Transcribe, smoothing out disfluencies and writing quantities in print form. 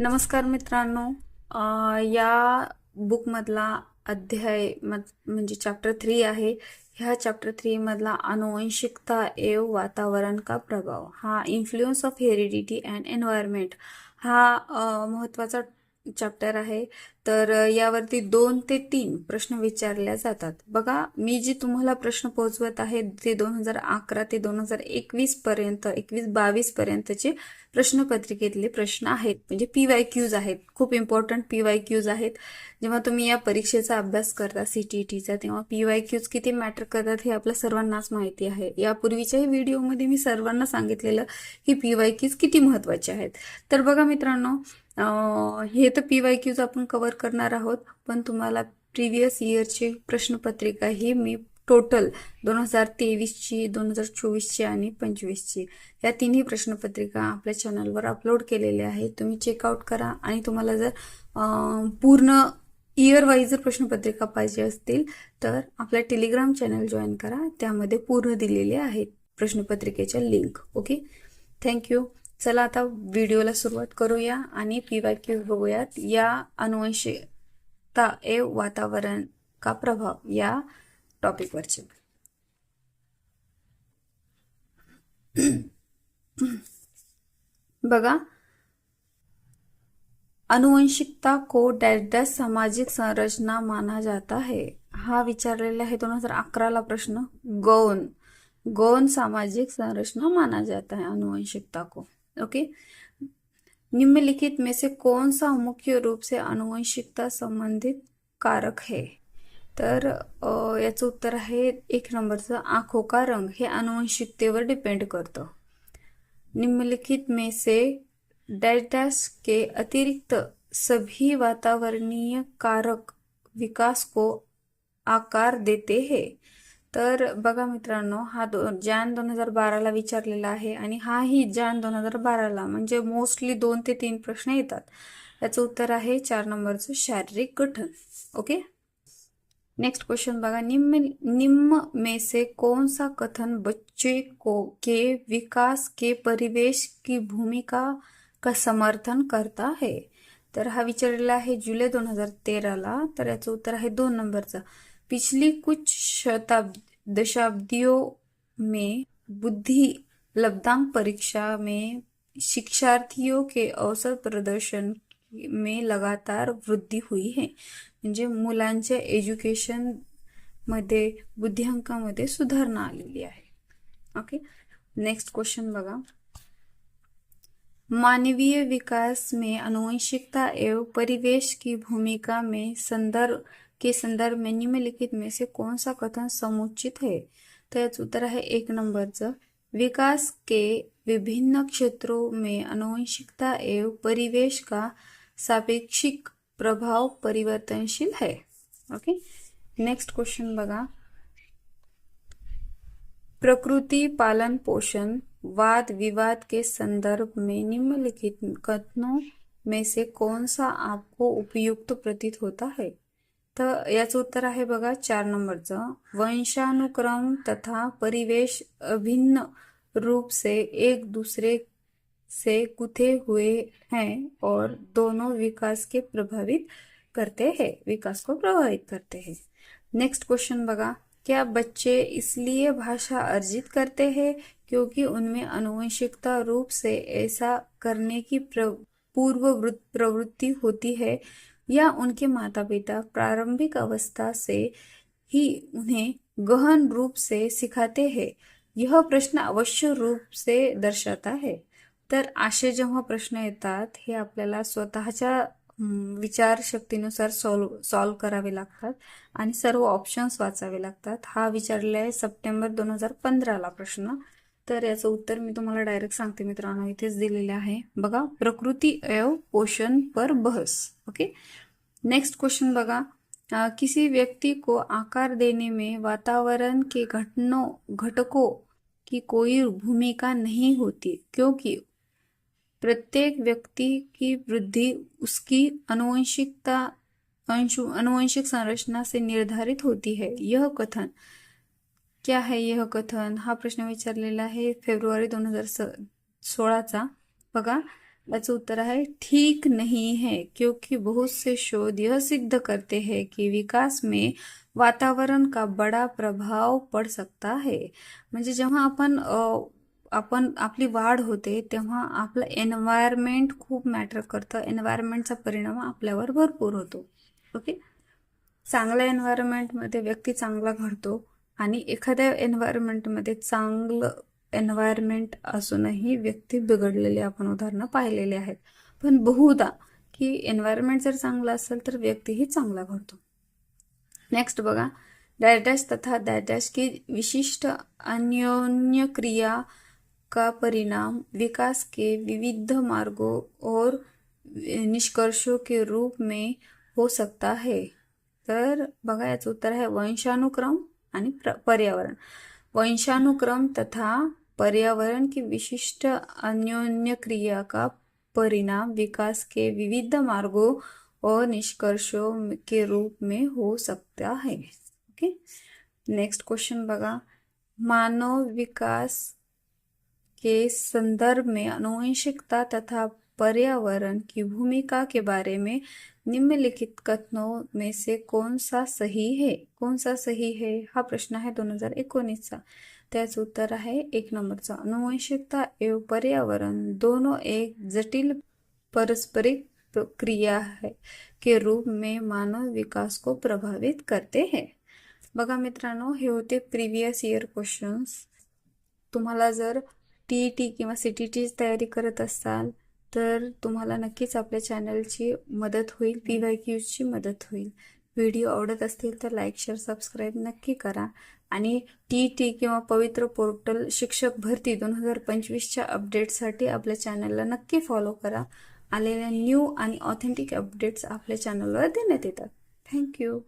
नमस्कार मित्रांनो. या बुकमधला अध्याय म्हणजे चॅप्टर 3 आहे. ह्या चॅप्टर 3 मधला आनुवंशिकता एव वातावरण का प्रभाव, हा influence of heredity and environment हा महत्त्वाचा चॅप्टर आहे. तर यावरती 2 ते 3 प्रश्न विचारले जातात. बघा, मी जे तुम्हाला प्रश्न पोहोचवत आहे ते 2011 ते 2021 पर्यंत 21-22 पर्यंतचे प्रश्नपत्रिकेतले प्रश्न आहेत. म्हणजे PYQs आहेत, खूप इम्पॉर्टंट PYQs आहेत. जेव्हा तुम्ही या परीक्षेचा अभ्यास करता CTETचा, तेव्हा PYQs किती मॅटर करतात हे आपल्या सर्वांनाच माहिती आहे. यापूर्वीच्याही व्हिडिओमध्ये मी सर्वांना सांगितलेलं की PYQs किती महत्त्वाचे आहेत. तर बघा मित्रांनो, हे तर PYQs आपण कव्हर करणार आहोत, पण तुम्हाला प्रिव्हियस इयरची प्रश्नपत्रिका ही मी टोटल 2023ची, 2024ची आणि 25ची या तिन्ही प्रश्नपत्रिका आपल्या चॅनलवर अपलोड केलेल्या आहेत. तुम्ही चेकआउट करा. आणि तुम्हाला जर पूर्ण इयर वाईज जर प्रश्नपत्रिका पाहिजे असतील तर आपल्या टेलिग्राम चॅनल जॉईन करा. त्यामध्ये पूर्ण दिलेले आहेत प्रश्नपत्रिकेच्या लिंक. Okay, thank you. चला आता व्हिडिओला सुरुवात करूया आणि PYQ बघूयात. या आनुवंशिकता एव वातावरण का प्रभाव या टॉपिकवरचे. बघा, आनुवंशिकता को डैश डैश सामाजिक संरचना माना जाता है, हा विचारलेला आहे 2011ला प्रश्न. गौण सामाजिक संरचना माना जाता है आनुवंशिकता को. ओके, निम्नलिखित में से कौन सा मुख्य रूप से आनुवंशिकता संबंधित कारक है. तर याचं उत्तर आहे 1 नंबरचं, आंखों का रंग हे आनुवंशिकतेवर डिपेंड करतं. निम्नलिखित में से डैश डैश के अतिरिक्त सभी वातावरणीय कारक विकास को आकार देते हैं. तर बघा मित्रांनो, हा जॅन 2012ला विचारलेला आहे आणि हाही जॅन 2012ला, म्हणजे मोस्टली 2 ते 3 प्रश्न येतात. याचं उत्तर आहे 4 नंबरचं, शारीरिक गठन. ओके, नेक्स्ट क्वेश्चन बघा, निम्न में से कौन सा कथन बच्चे के विकास के परिवेश की भूमिका का समर्थन करता है. तर हा विचारलेला आहे जुलै 2013ला. तर याचं उत्तर आहे 2 नंबरचा, पिछली कुछ दशाब्दियों में बुद्धि लब्धांक परीक्षा में शिक्षार्थियों के औसत प्रदर्शन में लगातार वृद्धि हुई है. म्हणजे मुलांच्या एज्युकेशन मध्ये बुद्धिअंकामध्ये सुधारणा आलेली आहे. ओके, नेक्स्ट क्वेश्चन बघा, मानवीय विकास में आनुवंशिकता एवं परिवेश की भूमिका में संदर्भ में निम्नलिखित में से कौन सा कथन समुचित है. तर याचं उत्तर आहे 1 नंबरचं, विकास के विभिन्न क्षेत्रों में आनुवंशिकता एवं परिवेश का सापेक्षिक प्रभाव परिवर्तनशील है. ओके, नेक्स्ट क्वेश्चन बघा, प्रकृति पालन पोषण वाद विवाद के संदर्भ में निम्नलिखित कथनों में से कौन सा आपको उपयुक्त प्रतीत होता है. तर याचं उत्तर आहे बघा 4 नंबरचं, वंशानुक्रम तथा परिवेश अभिन्न रूप से एक दूसरे से गुथे हुए हैं और दोनों विकास को प्रभावित करते हैं. नेक्स्ट क्वेश्चन बघा, क्या बच्चे इसलिए भाषा अर्जित करते हैं क्योंकि उनमें आनुवंशिकता रूप से ऐसा करने की पूर्व प्रवृत्ति होती है, या उनके माता पिता प्रारंभिक अवस्था से ही उन्हें गहन रूप से सिखाते हैं. यह प्रश्न अवश्य रूप से दर्शाता है. तर असे जेव्हा प्रश्न येतात हे आपल्याला स्वतःच्या विचारशक्तीनुसार सॉल्व करावे लागतात आणि सर्व ऑप्शन्स वाचावे लागतात. हा विचारलेला आहे सप्टेंबर 2015ला प्रश्न. तर याचं उत्तर मी तुम्हाला डायरेक्ट सांगते मित्रांनो, इथेच दिलेले आहे बघा, प्रकृति एवं पोषण पर बहस. ओके, नेक्स्ट क्वेश्चन बघा, किसी व्यक्ति को आकार देने में वातावरण के घटकों की कोई भूमिका नहीं होती क्योंकि प्रत्येक व्यक्ति की वृद्धि उसकी आनुवंशिक संरचना से निर्धारित होती है. यह कथन क्या है. यह कथन हा प्रश्न विचारलेला आहे फेब्रुवारी 2016चा. बघा, याचं उत्तर आहे ठीक नहीं है, क्योंकि बहुत से शोध यह सिद्ध करते हैं कि विकास में वातावरण का बड़ा प्रभाव पड़ सकता है. म्हणजे जेव्हा आपण आपली वाढ होते तेव्हा आपलं एन्व्हायरमेंट खूप मॅटर करतं. एन्व्हायरमेंटचा परिणाम आपल्यावर भरपूर होतो. ओके. चांगल्या एन्व्हायरमेंटमध्ये व्यक्ती चांगला घडतो आणि एखाद्या एन्व्हायरमेंटमध्ये चांगलं एन्व्हायरमेंट असूनही व्यक्ती बिघडलेले आपण उदाहरणं पाहिलेले आहेत. पण बहुधा की एन्व्हायरमेंट जर चांगलं असेल तर व्यक्तीही चांगला घडतो. नेक्स्ट बघा, डैश डैश तथा डैश डैश की विशिष्ट अन्योन्य क्रिया का परिणाम विकास के विविध मार्गों और निष्कर्षों के रूप में हो सकता है. तर बघा याचं उत्तर आहे वंशानुक्रम आणि पर्यावरण. वंशानुक्रम तथा पर्यावरण की विशिष्ट अन्योन्य क्रिया का परिणाम विकास के विविध मार्गों और निष्कर्षों के रूप में हो सकता है. ओके. नेक्स्ट क्वेश्चन बघा, मानव विकास के संदर्भ में आनुवंशिकता तथा पर्यावरण की भूमिका के बारे में निम्नलिखित कथनों में से कौन सा सही है. कौन सा सही है हा प्रश्न आहे 2019चा. त्याचं उत्तर आहे 1 नंबरचा. आनुवंशिकता एवं पर्यावरण दोनों एक जटिल पारस्परिक क्रिया है के रूप में मानव विकास को प्रभावित करते हैं. बघा मित्रांनो, हे होते प्रिव्हियस इयर क्वेश्चन्स. तुम्हाला जर TET किंवा CTT तयारी करत असाल तर तुम्हाला नक्कीच आपल्या चॅनलची मदत होईल, PYQची मदत होईल. व्हिडिओ आवडत असतील तर लाईक, शेअर, सबस्क्राईब नक्की करा. आणि TET किंवा पवित्र पोर्टल शिक्षक भरती 2025च्या अपडेटसाठी आपल्या चॅनलला नक्की फॉलो करा. आलेल्या न्यू आणि ऑथेंटिक अपडेट्स आपल्या चॅनलवर देण्यात येतात. थँक्यू.